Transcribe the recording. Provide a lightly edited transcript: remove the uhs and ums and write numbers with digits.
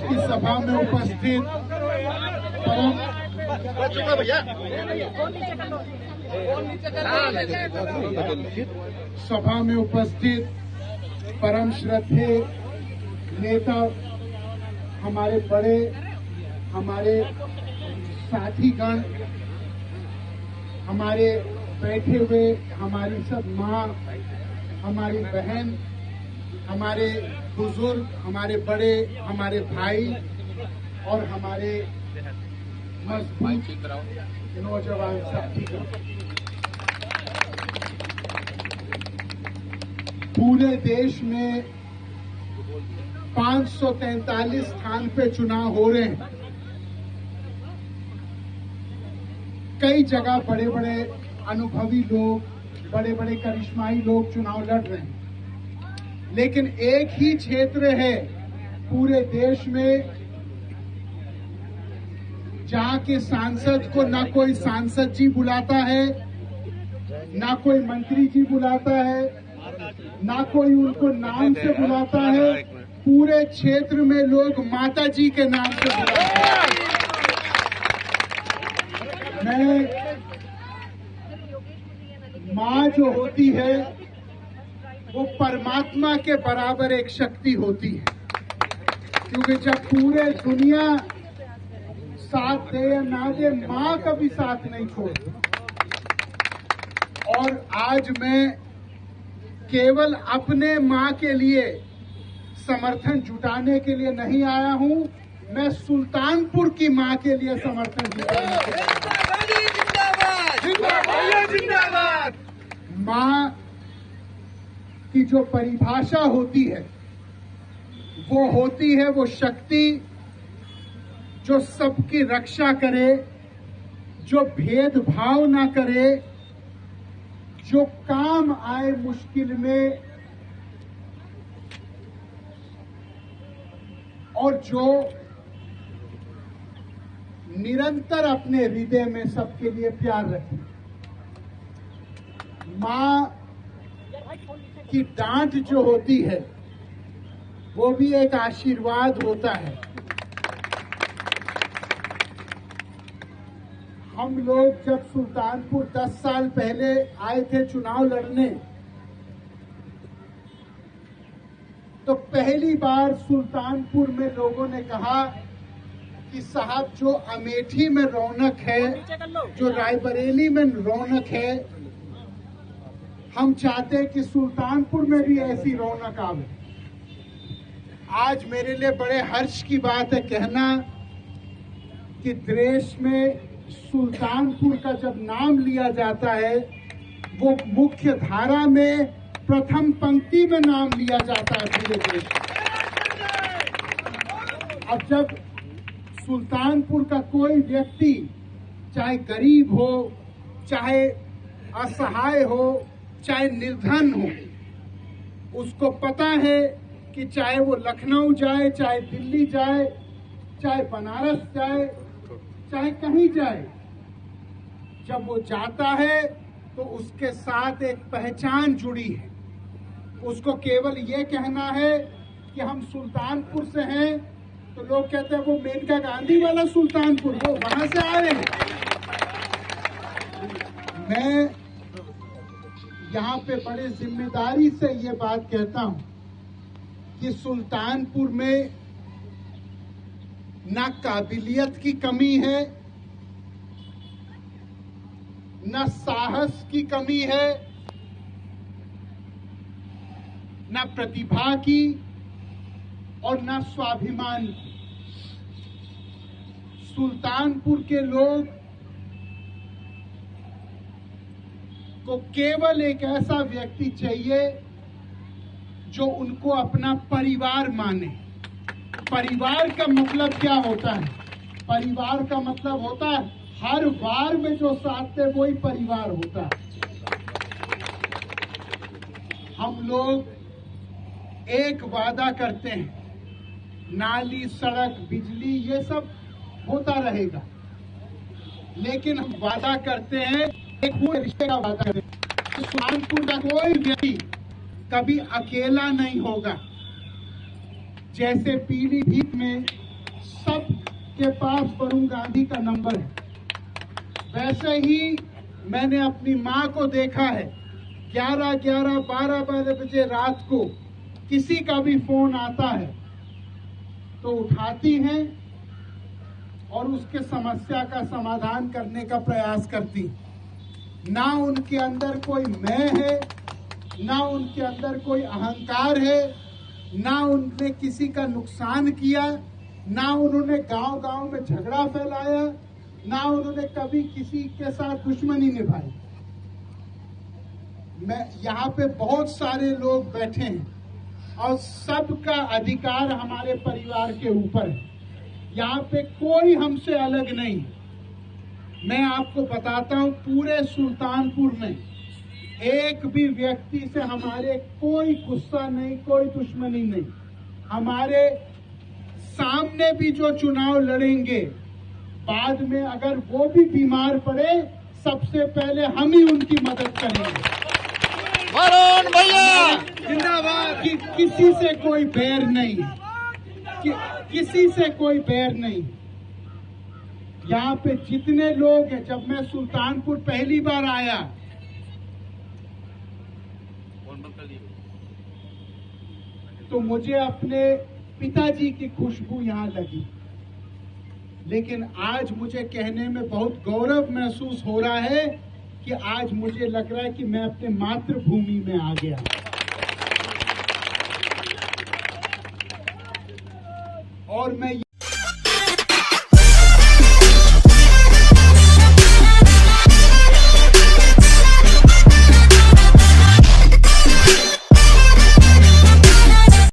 की सभा में उपस्थित परम श्रद्धेय नेता, हमारे बड़े, हमारे साथीगण, हमारे बैठे हुए हमारी सब माँ, हमारी बहन, हमारे बुजुर्ग, हमारे बड़े, हमारे भाई और हमारे मजबूत नौजवान साथीगण, पूरे देश में 543 स्थान पे चुनाव हो रहे हैं। कई जगह बड़े बड़े अनुभवी लोग, बड़े बड़े करिश्माई लोग चुनाव लड़ रहे हैं, लेकिन एक ही क्षेत्र है पूरे देश में जहां के सांसद को ना कोई सांसद जी बुलाता है, ना कोई मंत्री जी बुलाता है, ना कोई उनको नाम से बुलाता है। पूरे क्षेत्र में लोग माता जी के नाम से बुलाते हैं। माँ जो होती है वो परमात्मा के बराबर एक शक्ति होती है, क्योंकि जब पूरे दुनिया साथ दे या ना दे, माँ कभी साथ नहीं छोड़ती। और आज मैं केवल अपने माँ के लिए समर्थन जुटाने के लिए नहीं आया हूँ, मैं सुल्तानपुर की माँ के लिए समर्थन जुटाने के लिए। माँ की जो परिभाषा होती है वो होती है वो शक्ति जो सबकी रक्षा करे, जो भेदभाव ना करे, जो काम आए मुश्किल में, और जो निरंतर अपने हृदय में सबके लिए प्यार रखे। माँ की डांट जो होती है वो भी एक आशीर्वाद होता है। हम लोग जब सुल्तानपुर 10 साल पहले आए थे चुनाव लड़ने, तो पहली बार सुल्तानपुर में लोगों ने कहा कि साहब, जो अमेठी में रौनक है, जो रायबरेली में रौनक है, हम चाहते हैं कि सुल्तानपुर में भी ऐसी रौनक आवे। आज मेरे लिए बड़े हर्ष की बात है कहना कि देश में सुल्तानपुर का जब नाम लिया जाता है वो मुख्य धारा में प्रथम पंक्ति में नाम लिया जाता है पूरे देश में। अब जब सुल्तानपुर का कोई व्यक्ति, चाहे गरीब हो, चाहे असहाय हो, चाहे निर्धन हो, उसको पता है कि चाहे वो लखनऊ जाए, चाहे दिल्ली जाए, चाहे बनारस जाए, चाहे कहीं जाए, जब वो जाता है तो उसके साथ एक पहचान जुड़ी है। उसको केवल ये कहना है कि हम सुल्तानपुर से हैं, तो लोग कहते हैं वो मेनका गांधी वाला सुल्तानपुर, वो वहां से आ रहे हैं। मैं यहाँ पे बड़े जिम्मेदारी से ये बात कहता हूँ कि सुल्तानपुर में ना काबिलियत की कमी है, न साहस की कमी है, न प्रतिभा की और न स्वाभिमान की। सुल्तानपुर के लोग को केवल एक ऐसा व्यक्ति चाहिए जो उनको अपना परिवार माने। परिवार का मतलब क्या होता है? परिवार का मतलब होता है हर वार में जो साथ दे वही परिवार होता है। हम लोग एक वादा करते हैं, नाली, सड़क, बिजली ये सब होता रहेगा, लेकिन हम वादा करते हैं एक पूरे रिश्ते का वादा करते हैं। सुल्तानपुर का कोई व्यक्ति कभी अकेला नहीं होगा। जैसे पीलीभीत में सब के पास वरुण गांधी का नंबर है। वैसे ही मैंने अपनी माँ को देखा है, 11, 12 बजे रात को किसी का भी फोन आता है तो उठाती हैं और उसके समस्या का समाधान करने का प्रयास करती। ना उनके अंदर कोई मैं है, ना उनके अंदर कोई अहंकार है, ना उनने किसी का नुकसान किया, ना उन्होंने गांव-गांव में झगड़ा फैलाया, ना उन्होंने कभी किसी के साथ दुश्मनी निभाई। मैं यहाँ पे बहुत सारे लोग बैठे हैं और सबका अधिकार हमारे परिवार के ऊपर है। यहाँ पे कोई हमसे अलग नहीं। मैं आपको बताता हूँ, पूरे सुल्तानपुर में एक भी व्यक्ति से हमारे कोई गुस्सा नहीं, कोई दुश्मनी नहीं। हमारे सामने भी जो चुनाव लड़ेंगे, बाद में अगर वो भी बीमार पड़े, सबसे पहले हम ही उनकी मदद करेंगे। वरुण भैया जिंदाबाद। किसी से कोई बैर नहीं, किसी से कोई बैर नहीं। यहाँ पे जितने लोग हैं, जब मैं सुल्तानपुर पहली बार आया तो मुझे अपने पिताजी की खुशबू यहाँ लगी, लेकिन आज मुझे कहने में बहुत गौरव महसूस हो रहा है कि आज मुझे लग रहा है कि मैं अपने मातृभूमि में आ गया। और मैं